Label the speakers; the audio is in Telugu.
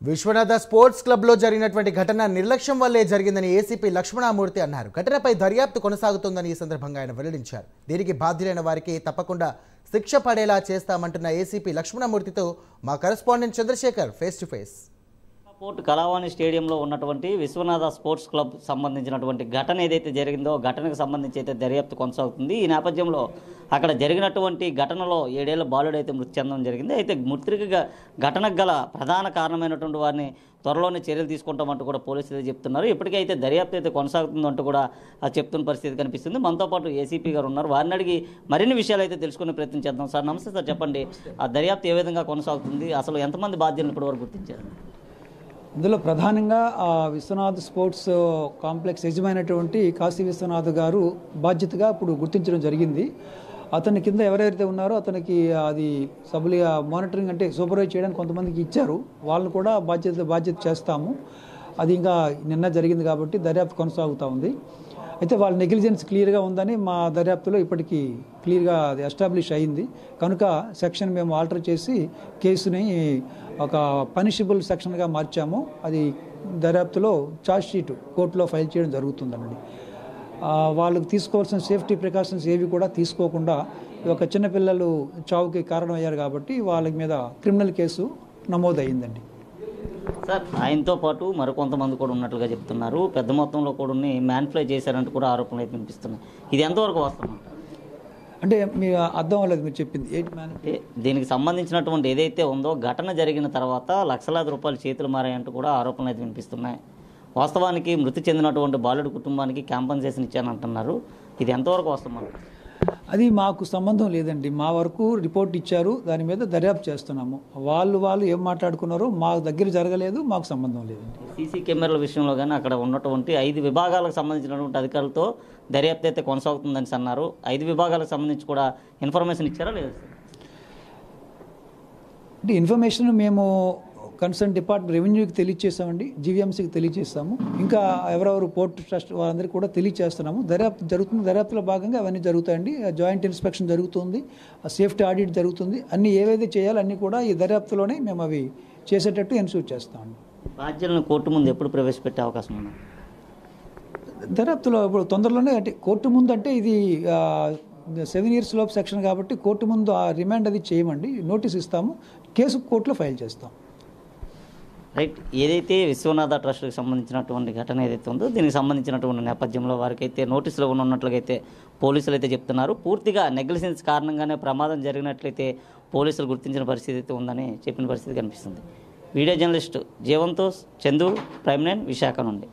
Speaker 1: విశ్వనాథ స్పోర్ట్స్ క్లబ్లో జరిగినటువంటి ఘటన నిర్లక్ష్యం వల్లే జరిగిందని ఏసీపీ లక్ష్మణమూర్తి అన్నారు. ఘటనపై దర్యాప్తు కొనసాగుతోందని ఈ సందర్భంగా ఆయన వెల్లడించారు. దీనికి బాధ్యులైన వారికి తప్పకుండా శిక్ష పడేలా చేస్తామంటున్న ఏసీపీ లక్ష్మణమూర్తితో మా correspondent Chandrashekar face to face.
Speaker 2: Port Kalavani స్టేడియంలో ఉన్నటువంటి విశ్వనాథ స్పోర్ట్స్ క్లబ్ సంబంధించినటువంటి ఘటన ఏదైతే జరిగిందో ఘటనకు సంబంధించి అయితే దర్యాప్తు కొనసాగుతుంది. ఈ నేపథ్యంలో అక్కడ జరిగినటువంటి ఘటనలో 7 ఏళ్ల బాలుడు అయితే మృతి చెందడం జరిగింది. అయితే మృతికి ఘటనకు గల ప్రధాన కారణమైనటువంటి వారిని త్వరలోనే చర్యలు తీసుకుంటామంటూ కూడా పోలీసులు చెప్తున్నారు. ఇప్పటికైతే దర్యాప్తు అయితే కొనసాగుతుందంటూ కూడా చెప్తున్న పరిస్థితి కనిపిస్తుంది. మనతో పాటు ఏసీపీ గారు ఉన్నారు. వారిని అడిగి మరిన్ని విషయాలు అయితే తెలుసుకునే ప్రయత్నం చేద్దాం. సార్ నమస్తే సార్, చెప్పండి ఆ దర్యాప్తు ఏ విధంగా కొనసాగుతుంది, అసలు ఎంతమంది బాధ్యులను ఇప్పటివరకు గుర్తించారు?
Speaker 3: ఇందులో ప్రధానంగా విశ్వనాథ్ స్పోర్ట్స్ కాంప్లెక్స్ యజమైనటువంటి కాశీ విశ్వనాథ్ గారు బాధ్యతగా ఇప్పుడు గుర్తించడం జరిగింది. అతని కింద ఎవరైతే ఉన్నారో అతనికి అది సబులిగా మానిటరింగ్ అంటే సూపర్వైజ్ చేయడానికి కొంతమందికి ఇచ్చారు. వాళ్ళని కూడా బాధ్యత చేస్తాము. అది ఇంకా నిన్న జరిగింది కాబట్టి దర్యాప్తు కొనసాగుతూ ఉంది. అయితే వాళ్ళ నెగ్లిజెన్స్ క్లియర్గా ఉందని మా దర్యాప్తులో ఇప్పటికీ క్లియర్గా అది ఎస్టాబ్లిష్ అయింది. కనుక సెక్షన్ మేము ఆల్టర్ చేసి కేసుని ఒక పనిషబుల్ సెక్షన్గా మార్చాము. అది దర్యాప్తులో ఛార్జ్ షీట్ కోర్టులో ఫైల్ చేయడం జరుగుతుందండి. వాళ్ళకి తీసుకోవాల్సిన సేఫ్టీ ప్రికాషన్స్ ఏవి కూడా తీసుకోకుండా ఒక చిన్నపిల్లలు చావుకి కారణమయ్యారు కాబట్టి వాళ్ళ మీద క్రిమినల్ కేసు నమోదయ్యిందండి.
Speaker 2: సార్ ఆయనతో పాటు మరికొంతమంది కూడా ఉన్నట్లుగా చెప్తున్నారు. పెద్ద మొత్తంలో కూడా మ్యాన్ఫ్లై చేశారంటూ కూడా ఆరోపణలు అయితే వినిపిస్తున్నాయి. ఇది ఎంతవరకు వాస్తవం?
Speaker 3: అంటే మీ అర్థం అవ్వలేదు మీరు చెప్పింది.
Speaker 2: అంటే దీనికి సంబంధించినటువంటి ఏదైతే ఉందో ఘటన జరిగిన తర్వాత లక్షలాది రూపాయలు చేతులు మారాయంటూ కూడా ఆరోపణలు అయితే వినిపిస్తున్నాయి. వాస్తవానికి మృతి చెందినటువంటి బాలుడి కుటుంబానికి కాంపన్సేషన్ ఇచ్చానంటున్నారు. ఇది ఎంతవరకు వాస్తవం?
Speaker 3: అది మాకు సంబంధం లేదండి. మా వరకు రిపోర్ట్ ఇచ్చారు, దాని మీద దర్యాప్తు చేస్తున్నాము. వాళ్ళు ఏం మాట్లాడుకున్నారో మా దగ్గర జరగలేదు, మాకు సంబంధం లేదండి.
Speaker 2: సీసీ కెమెరాల విషయంలో కానీ అక్కడ ఉన్నటువంటి 5 విభాగాలకు సంబంధించినటువంటి అధికారులతో దర్యాప్తు అయితే కొనసాగుతుందని అన్నారు. 5 విభాగాలకు సంబంధించి కూడా ఇన్ఫర్మేషన్ ఇచ్చారా లేదా?
Speaker 3: అంటే ఇన్ఫర్మేషన్ మేము కన్సర్న్ డిపార్ట్మెంట్ రెవెన్యూకి తెలియజేసామండి, జీవీఎంసీకి తెలియజేస్తాము. ఇంకా ఎవరెవరు పోర్ట్ ట్రస్ట్ వారందరికీ కూడా తెలియజేస్తున్నాము. దర్యాప్తు జరుగుతుంది. దర్యాప్తులో భాగంగా అవన్నీ జరుగుతాయండి. జాయింట్ ఇన్స్పెక్షన్ జరుగుతుంది, సేఫ్టీ ఆడిట్ జరుగుతుంది. అన్నీ ఏవైతే చేయాలో అన్నీ కూడా ఈ దర్యాప్తులోనే మేము అవి చేసేటట్టు ఎన్షూర్ చేస్తామండి.
Speaker 2: బాధ్యులను కోర్టు ముందు ఎప్పుడు ప్రవేశపెట్టే అవకాశం ఉంది?
Speaker 3: దర్యాప్తులో ఇప్పుడు తొందరలోనే, అంటే కోర్టు ముందు అంటే ఇది 7 years లోపు సెక్షన్ కాబట్టి కోర్టు ముందు ఆ రిమాండ్ అది చేయమండి, నోటీస్ ఇస్తాము, కేసు కోర్టులో ఫైల్ చేస్తాం.
Speaker 2: రైట్. ఏదైతే విశ్వనాథ ట్రస్ట్కి సంబంధించినటువంటి ఘటన ఏదైతే ఉందో దీనికి సంబంధించినటువంటి నేపథ్యంలో వారికి అయితే నోటీసులో ఉన్నట్లుగైతే పోలీసులు అయితే చెప్తున్నారు. పూర్తిగా నెగ్లిజెన్స్ కారణంగానే ప్రమాదం జరిగినట్లయితే పోలీసులు గుర్తించిన పరిస్థితి అయితే ఉందని చెప్పిన పరిస్థితి కనిపిస్తుంది. వీడియో జర్నలిస్ట్ జీవంతో చందు, ప్రైమ్ 9 విశాఖ నుండి.